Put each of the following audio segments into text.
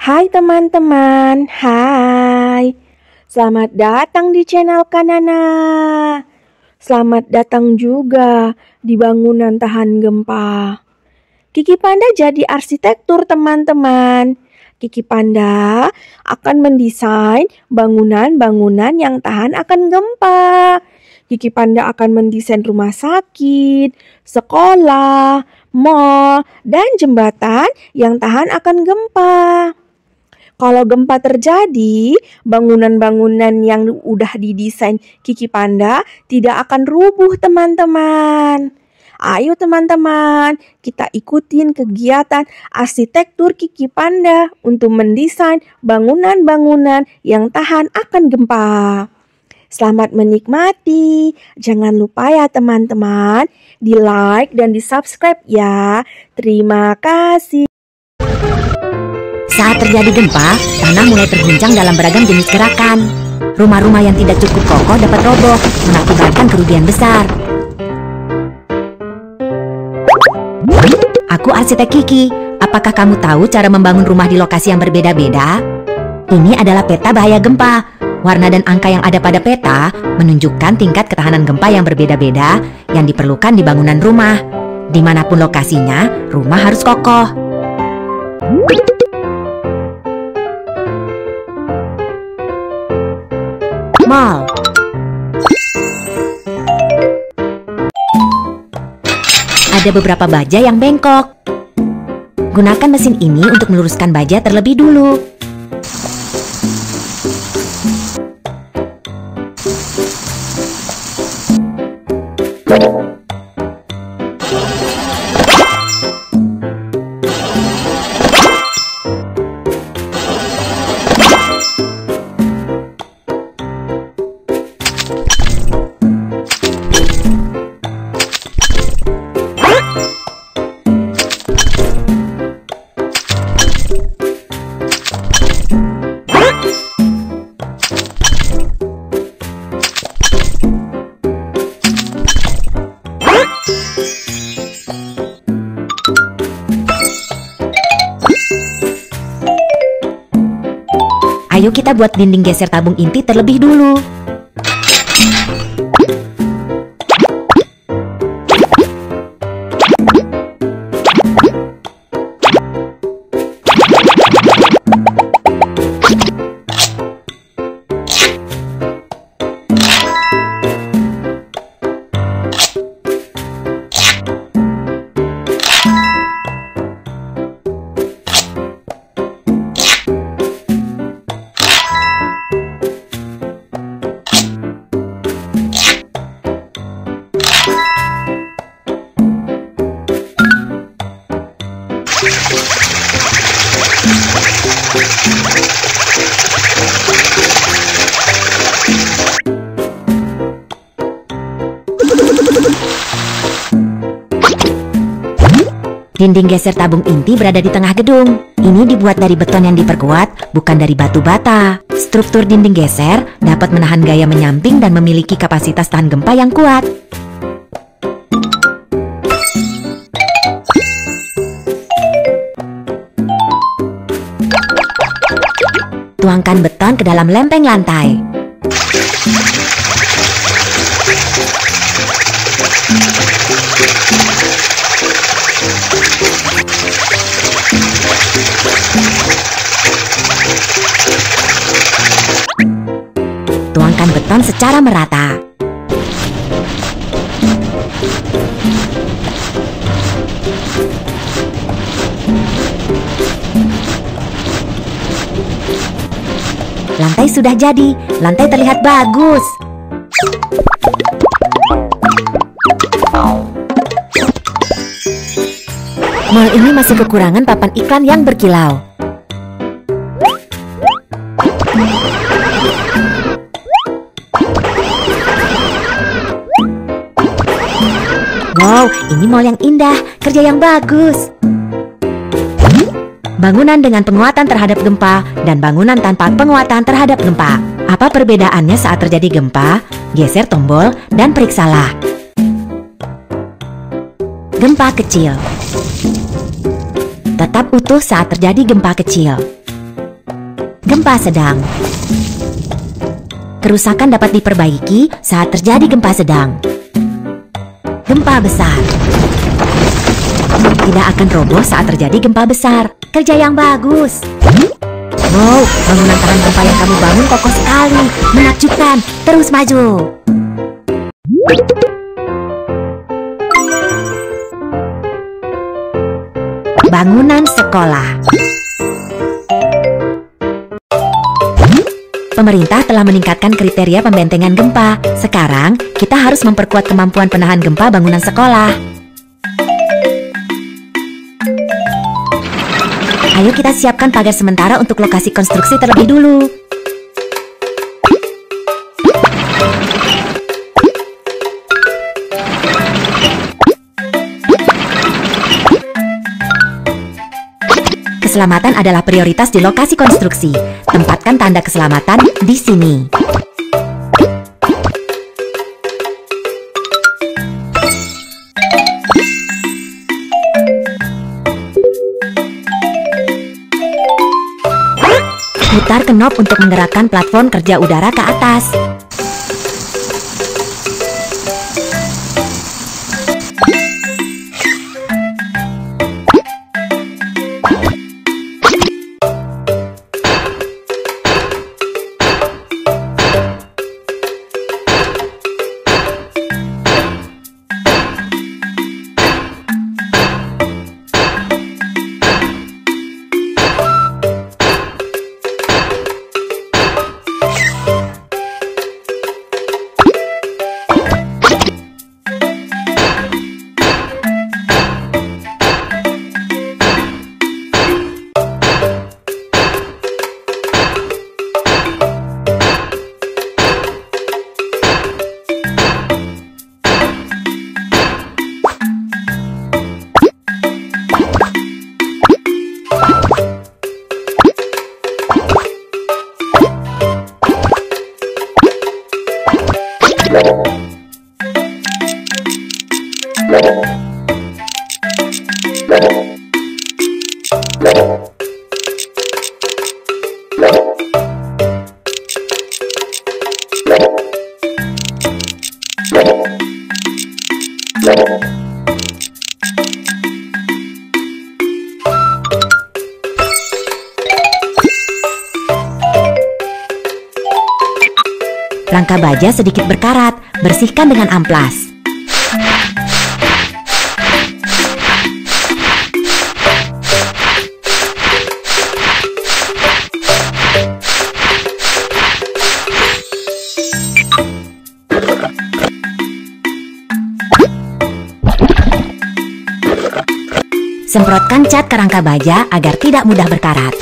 Hai teman-teman, hai. Selamat datang di channel Kanana. Selamat datang juga di bangunan tahan gempa. Kiki Panda jadi arsitektur teman-teman. Kiki Panda akan mendesain bangunan-bangunan yang tahan akan gempa. Kiki Panda akan mendesain rumah sakit, sekolah, mall, dan jembatan yang tahan akan gempa. Kalau gempa terjadi, bangunan-bangunan yang udah didesain Kiki Panda tidak akan rubuh teman-teman. Ayo teman-teman, kita ikutin kegiatan arsitektur Kiki Panda untuk mendesain bangunan-bangunan yang tahan akan gempa. Selamat menikmati. Jangan lupa ya teman-teman, di like dan di subscribe ya. Terima kasih. Saat terjadi gempa, tanah mulai terguncang dalam beragam jenis gerakan. Rumah-rumah yang tidak cukup kokoh dapat roboh, mengakibatkan kerugian besar. Aku arsitek Kiki. Apakah kamu tahu cara membangun rumah di lokasi yang berbeda-beda? Ini adalah peta bahaya gempa. Warna dan angka yang ada pada peta menunjukkan tingkat ketahanan gempa yang berbeda-beda yang diperlukan di bangunan rumah. Dimanapun lokasinya, rumah harus kokoh. Mall. Ada beberapa baja yang bengkok. Gunakan mesin ini untuk meluruskan baja terlebih dulu. Ayo kita buat dinding geser tabung inti terlebih dulu. Dinding geser tabung inti berada di tengah gedung. Ini dibuat dari beton yang diperkuat, bukan dari batu bata. Struktur dinding geser dapat menahan gaya menyamping dan memiliki kapasitas tahan gempa yang kuat. Tuangkan beton ke dalam lempeng lantai. Tuangkan beton secara merata. Lantai sudah jadi, lantai terlihat bagus. Mall ini masih kekurangan papan iklan yang berkilau. Wow, ini mall yang indah, kerja yang bagus. Bangunan dengan penguatan terhadap gempa dan bangunan tanpa penguatan terhadap gempa. Apa perbedaannya saat terjadi gempa? Geser tombol dan periksalah. Gempa kecil. Tetap utuh saat terjadi gempa kecil. Gempa sedang. Kerusakan dapat diperbaiki saat terjadi gempa sedang. Gempa besar. Tidak akan roboh saat terjadi gempa besar. Kerja yang bagus. Wow, bangunan tahan gempa yang kamu bangun kokoh sekali. Menakjubkan. Terus maju. Bangunan sekolah. Pemerintah telah meningkatkan kriteria pembentengan gempa. Sekarang, kita harus memperkuat kemampuan penahan gempa bangunan sekolah. Ayo kita siapkan pagar sementara untuk lokasi konstruksi terlebih dulu. Keselamatan adalah prioritas di lokasi konstruksi. Tempatkan tanda keselamatan di sini. Putar knob untuk menggerakkan platform kerja udara ke atas. Rangka baja sedikit berkarat, bersihkan dengan amplas. Semprotkan cat ke rangka baja agar tidak mudah berkarat.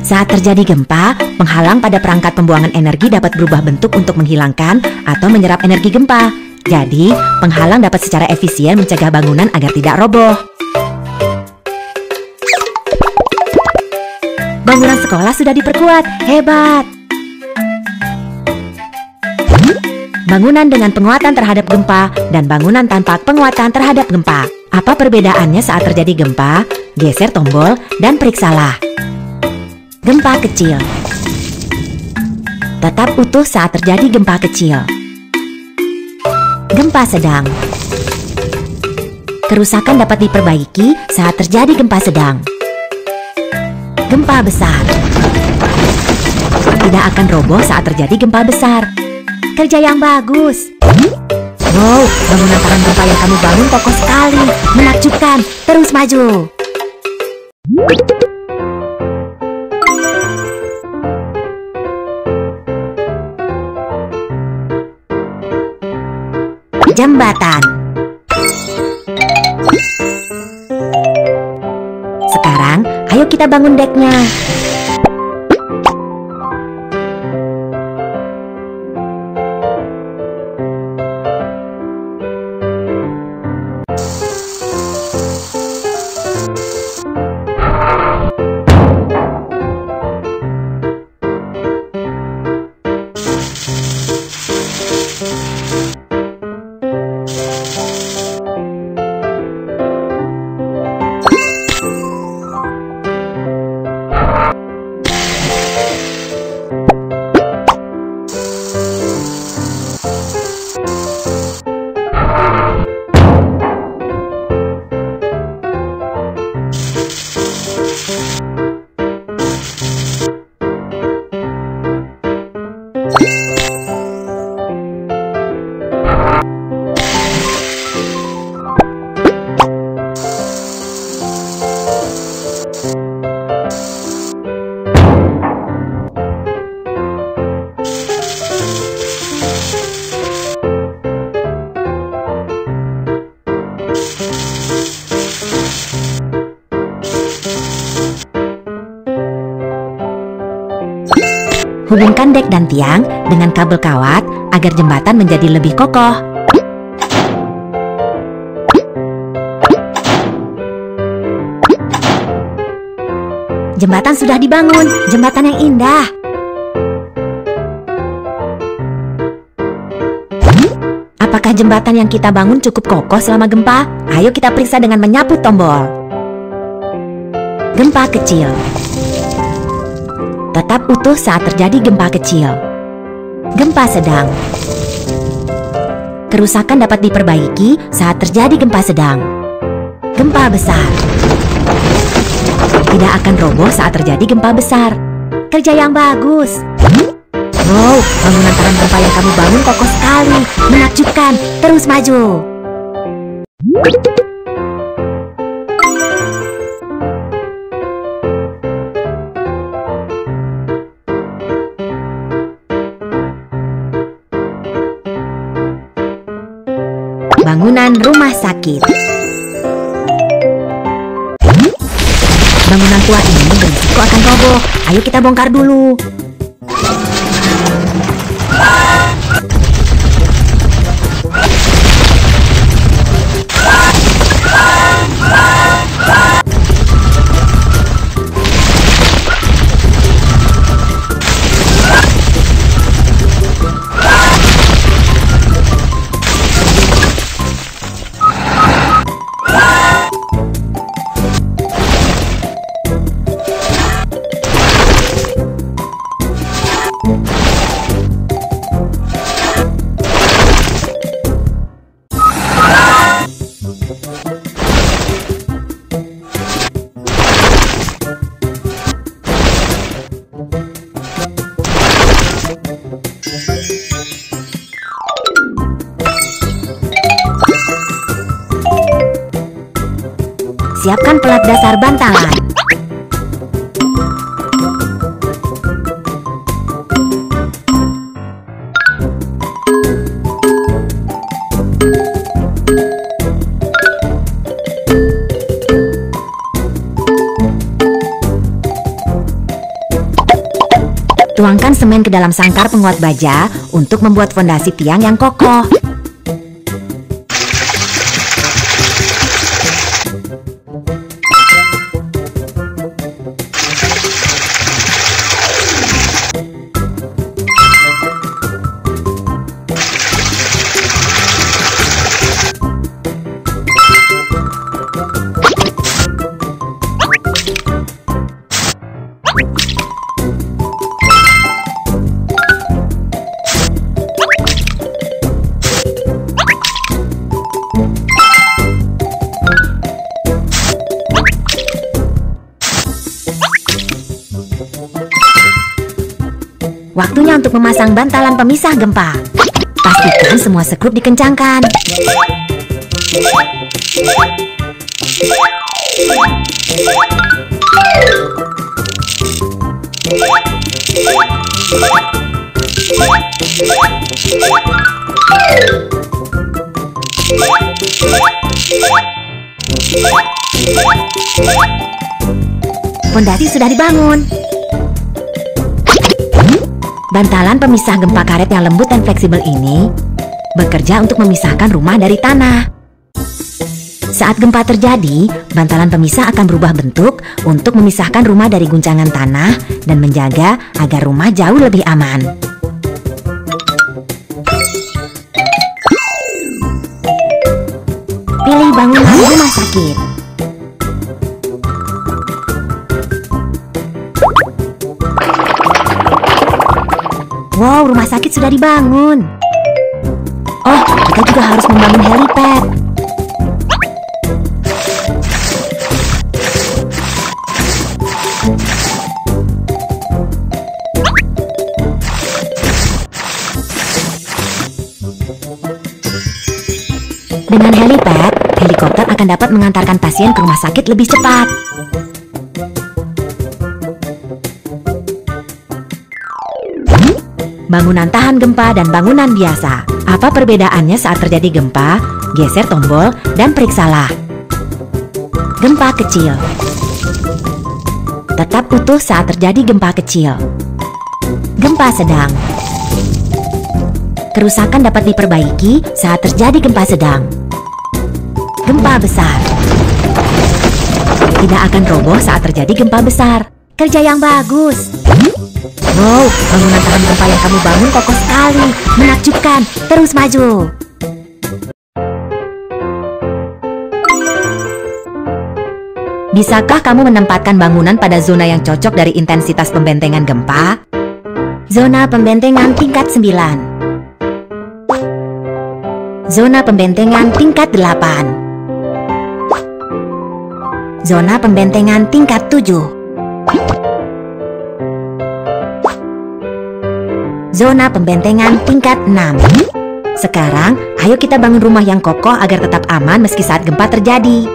Saat terjadi gempa, penghalang pada perangkat pembuangan energi dapat berubah bentuk untuk menghilangkan atau menyerap energi gempa. Jadi, penghalang dapat secara efisien mencegah bangunan agar tidak roboh. Bangunan sekolah sudah diperkuat, hebat! Bangunan dengan penguatan terhadap gempa dan bangunan tanpa penguatan terhadap gempa. Apa perbedaannya saat terjadi gempa? Geser tombol dan periksalah. Gempa kecil. Tetap utuh saat terjadi gempa kecil. Gempa sedang. Kerusakan dapat diperbaiki saat terjadi gempa sedang. Gempa besar. Tidak akan roboh saat terjadi gempa besar. Kerja yang bagus. Wow, bangunan tahan gempa yang kamu bangun kokoh sekali. Menakjubkan. Terus maju. Jembatan. Sekarang, ayo kita bangun deknya. Hubungkan dek dan tiang dengan kabel kawat agar jembatan menjadi lebih kokoh. Jembatan sudah dibangun, jembatan yang indah. Apakah jembatan yang kita bangun cukup kokoh selama gempa? Ayo kita periksa dengan menyapu tombol. Gempa kecil. Tetap utuh saat terjadi gempa kecil. Gempa sedang. Kerusakan dapat diperbaiki saat terjadi gempa sedang. Gempa besar. Tidak akan roboh saat terjadi gempa besar. Kerja yang bagus. Wow, bangunan tahan gempa yang kamu bangun kokoh sekali. Menakjubkan. Terus maju. Bangunan rumah sakit. Bangunan tua ini berisiko akan roboh. Ayo kita bongkar dulu. Siapkan pelat dasar bantalan. Tuangkan semen ke dalam sangkar penguat baja untuk membuat fondasi tiang yang kokoh. Waktunya untuk memasang bantalan pemisah gempa. Pastikan semua skrup dikencangkan. Fondasi sudah dibangun. Bantalan pemisah gempa karet yang lembut dan fleksibel ini bekerja untuk memisahkan rumah dari tanah. Saat gempa terjadi, bantalan pemisah akan berubah bentuk untuk memisahkan rumah dari guncangan tanah dan menjaga agar rumah jauh lebih aman. Pilih bangunan rumah sakit. Wow, rumah sakit sudah dibangun. Oh, kita juga harus membangun helipad. Dengan helipad, helikopter akan dapat mengantarkan pasien ke rumah sakit lebih cepat. Bangunan tahan gempa dan bangunan biasa. Apa perbedaannya saat terjadi gempa? Geser tombol dan periksalah. Gempa kecil. Tetap utuh saat terjadi gempa kecil. Gempa gempa sedang. Kerusakan dapat diperbaiki saat terjadi gempa sedang. Gempa besar tidak akan roboh saat terjadi gempa besar. Kerja yang bagus. Wow, bangunan tahan gempa yang kamu bangun kokoh sekali. Menakjubkan. Terus maju. Bisakah kamu menempatkan bangunan pada zona yang cocok dari intensitas pembentengan gempa? Zona pembentengan tingkat 9. Zona pembentengan tingkat 8. Zona pembentengan tingkat 7. Zona pembentengan tingkat 6. Sekarang, ayo kita bangun rumah yang kokoh agar tetap aman meski saat gempa terjadi.